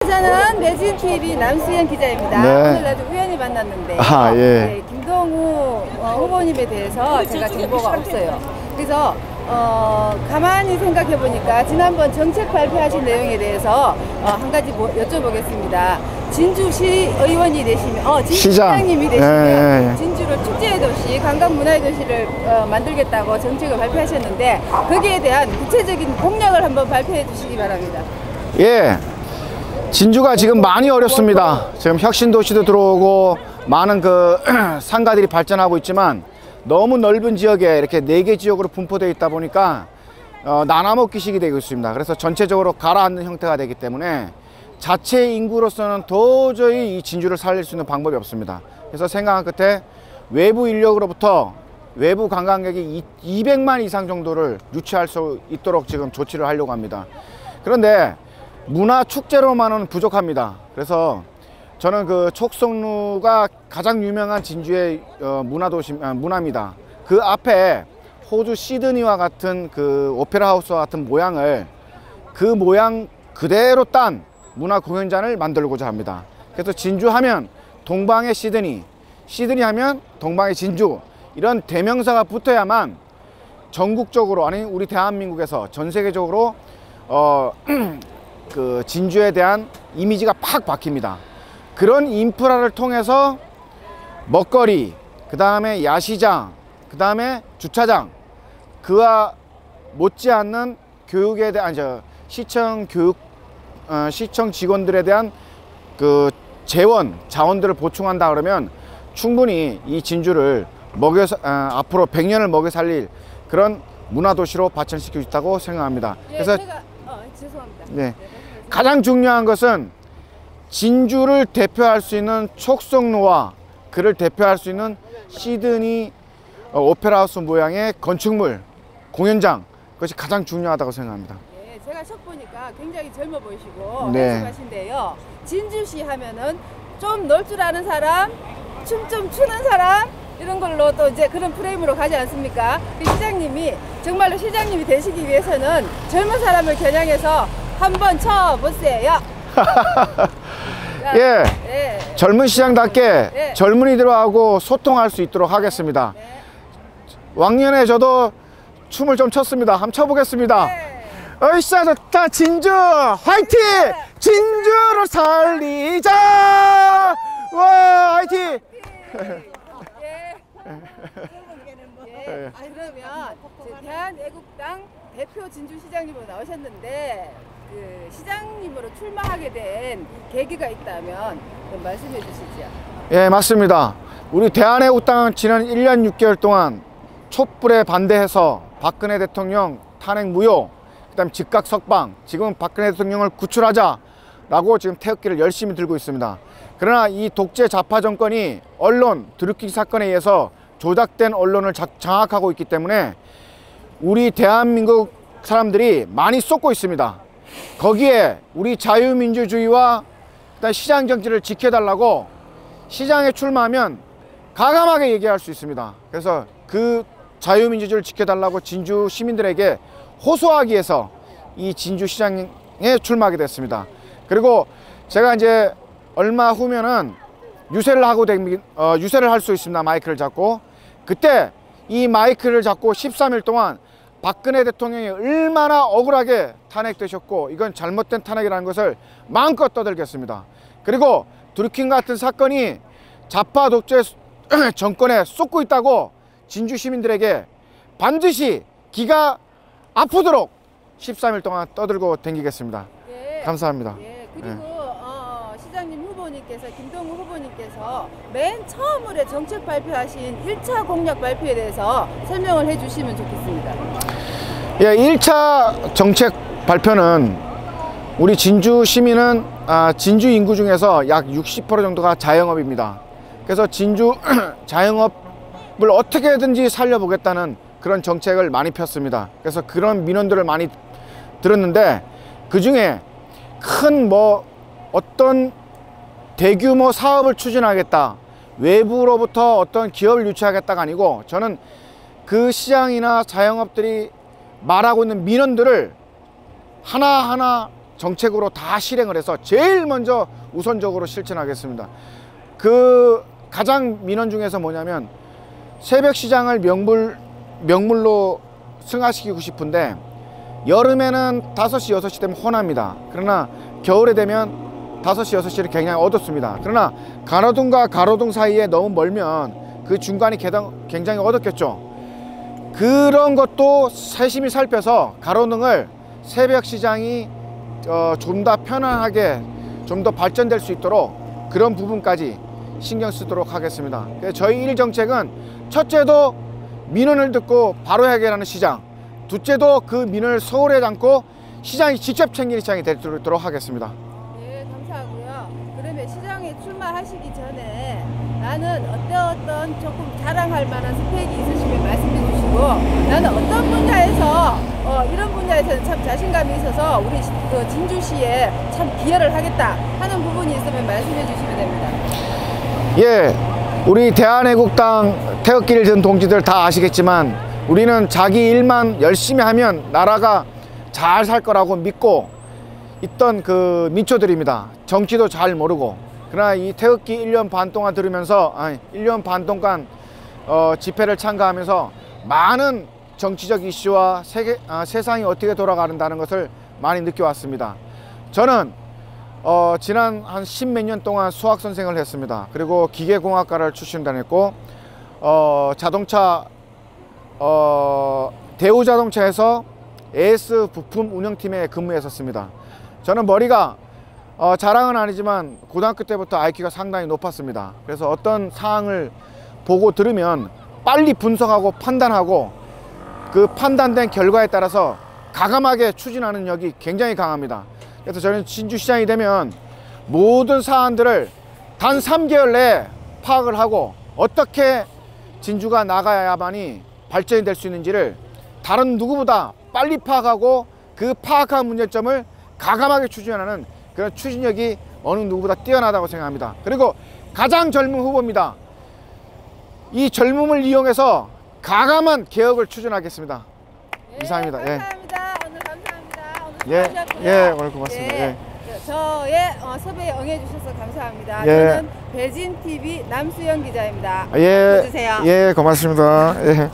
저는 매진TV 남수현 기자입니다. 네. 오늘 아주 우연히 만났는데 예. 네, 김동우 후보님에 대해서 제가 정보가 없어요. 그래서 가만히 생각해 보니까 지난번 정책 발표하신 내용에 대해서 한 가지 여쭤보겠습니다. 진주시 의원이 되시면 진시장님이 되시면 진주를 축제의 도시, 관광문화의 도시를 만들겠다고 정책을 발표하셨는데 거기에 대한 구체적인 공약을 한번 발표해 주시기 바랍니다. 예, 진주가 지금 많이 어렵습니다. 지금 혁신도시도 들어오고 많은 상가들이 발전하고 있지만 너무 넓은 지역에 이렇게 4개 지역으로 분포되어 있다 보니까 나눠먹기식이 되고 있습니다. 그래서 전체적으로 가라앉는 형태가 되기 때문에 자체 인구로서는 도저히 이 진주를 살릴 수 있는 방법이 없습니다. 그래서 생각한 끝에 외부 인력으로부터 외부 관광객이 200만 이상 정도를 유치할 수 있도록 지금 조치를 하려고 합니다. 그런데 문화 축제로만은 부족합니다. 그래서 저는 촉성루가 가장 유명한 진주의 문화입니다. 그 앞에 호주 시드니와 같은 오페라 하우스와 같은 모양을 그 모양 그대로 딴 문화 공연장을 만들고자 합니다. 그래서 진주 하면 동방의 시드니, 시드니 하면 동방의 진주, 이런 대명사가 붙어야만 전국적으로, 아니 우리 대한민국에서 전 세계적으로 진주에 대한 이미지가 팍 바뀝니다. 그런 인프라를 통해서 먹거리, 그 다음에 야시장, 그 다음에 주차장, 그와 못지않는 교육에 대한 시청 직원들에 대한 자원들을 보충한다 그러면 충분히 이 진주를 앞으로 100년을 먹여 살릴 그런 문화도시로 발전시킬 수 있다고 생각합니다. 그래서 죄송합니다. 네, 가장 중요한 것은 진주를 대표할 수 있는 촉성루와 그를 대표할 수 있는 시드니 오페라 하우스 모양의 건축물, 공연장, 그것이 가장 중요하다고 생각합니다. 네, 제가 첫 보니까 굉장히 젊어 보이시고 네. 말씀하신데요. 진주시 하면은 좀 놀 줄 아는 사람, 춤 좀 추는 사람, 이런 걸로 또 이제 그런 프레임으로 가지 않습니까? 시장님이 정말로 시장님이 되시기 위해서는 젊은 사람을 겨냥해서 한번 쳐보세요. 예, 네. 젊은 시장답게 네. 젊은이들하고 소통할 수 있도록 하겠습니다. 네. 왕년에 저도 춤을 좀 췄습니다. 한번 춰보겠습니다. 네. 으쌰 좋다 진주 화이팅! 네. 진주로 살리자! 와 화이팅! 그러면 대한애국당 대표 진주시장님으로 나오셨는데 시장님으로 출마하게 된 계기가 있다면 좀 말씀해 주시죠. 예, 맞습니다. 우리 대한애국당은 지난 1년 6개월 동안 촛불에 반대해서 박근혜 대통령 탄핵 무효, 그다음 즉각 석방, 지금 박근혜 대통령을 구출하자라고 지금 태극기를 열심히 들고 있습니다. 그러나 이 독재 좌파 정권이 언론 드루킹 사건에 의해서 조작된 언론을 장악하고 있기 때문에 우리 대한민국 사람들이 많이 쏟고 있습니다. 거기에 우리 자유민주주의와 시장 정치를 지켜달라고 시장에 출마하면 가감하게 얘기할 수 있습니다. 그래서 그 자유민주주의를 지켜달라고 진주 시민들에게 호소하기 위해서 이 진주시장에 출마하게 됐습니다. 그리고 제가 이제 얼마 후면은 유세를 할 수 있습니다. 마이크를 잡고. 그때 이 마이크를 잡고 13일 동안 박근혜 대통령이 얼마나 억울하게 탄핵되셨고 이건 잘못된 탄핵이라는 것을 마음껏 떠들겠습니다. 그리고 드루킹 같은 사건이 좌파 독재 정권에 쏟고 있다고 진주 시민들에게 반드시 기가 아프도록 13일 동안 떠들고 다니겠습니다. 예. 감사합니다. 예. 그리고 시장님 후보님께서, 김동우 후보님께서 맨 처음으로 정책 발표하신 1차 공약 발표에 대해서 설명을 해주시면 좋겠습니다. 예, 1차 정책 발표는 우리 진주 시민은 진주 인구 중에서 약 60% 정도가 자영업입니다. 그래서 진주 자영업을 어떻게든지 살려보겠다는 그런 정책을 많이 폈습니다. 그래서 그런 민원들을 많이 들었는데 그 중에 큰 어떤 대규모 사업을 추진하겠다, 외부로부터 어떤 기업을 유치하겠다가 아니고 저는 그 시장이나 자영업들이 말하고 있는 민원들을 하나하나 정책으로 다 실행을 해서 제일 먼저 우선적으로 실천하겠습니다. 그 가장 민원 중에서 뭐냐면 새벽 시장을 명물로 승화시키고 싶은데 여름에는 5시, 6시 되면 혼합니다. 그러나 겨울에 되면 5시, 6시를 굉장히 어둡습니다. 그러나 가로등과 가로등 사이에 너무 멀면 그 중간이 굉장히 어둡겠죠. 그런 것도 세심히 살펴서 가로등을 새벽 시장이 좀 더 편안하게 좀 더 발전될 수 있도록 그런 부분까지 신경 쓰도록 하겠습니다. 저희 일 정책은 첫째도 민원을 듣고 바로 해결하는 시장, 둘째도 그 민원을 소홀히 담고 시장이 직접 챙기는 시장이 되도록 하겠습니다. 네, 감사하고요. 그러면 시장에 출마하시기 전에 나는 어떤 조금 자랑할 만한 스펙이 있으시면 말씀해 주시고, 나는 어떤 분야에서 이런 분야에서는 참 자신감이 있어서 우리 진주시에 참 기여를 하겠다 하는 부분이 있으면 말씀해 주시면 됩니다. 예, 우리 대한애국당 태극기를 든 동지들 다 아시겠지만 우리는 자기 일만 열심히 하면 나라가 잘 살 거라고 믿고 있던 그 민초들입니다. 정치도 잘 모르고. 그러나 이 태극기 1년 반 동안 들으면서 1년 반 동안 집회를 참가하면서 많은 정치적 이슈와 세상이 어떻게 돌아가는다는 것을 많이 느껴왔습니다. 저는 지난 한 10몇 년 동안 수학 선생을 했습니다. 그리고 기계공학과를 출신다녔고 자동차 대우자동차에서 AS 부품 운영팀에 근무했었습니다. 저는 머리가 자랑은 아니지만 고등학교 때부터 IQ가 상당히 높았습니다. 그래서 어떤 사항을 보고 들으면 빨리 분석하고 판단하고 그 판단된 결과에 따라서 과감하게 추진하는 능력이 굉장히 강합니다. 그래서 저는 진주시장이 되면 모든 사안들을 단 3개월 내에 파악을 하고 어떻게 진주가 나가야만이 발전이 될 수 있는지를 다른 누구보다 빨리 파악하고 그 파악한 문제점을 과감하게 추진하는 그런 추진력이 어느 누구보다 뛰어나다고 생각합니다. 그리고 가장 젊은 후보입니다. 이 젊음을 이용해서 과감한 개혁을 추진하겠습니다. 네, 이상입니다. 감사합니다. 오늘 감사합니다. 오늘 예, 수고하셨고요. 예, 오늘 고맙습니다. 예. 저의 섭외에 응해주셔서 감사합니다. 예. 저는 배진TV 남수영 기자입니다. 예, 해주세요. 예, 고맙습니다. 예.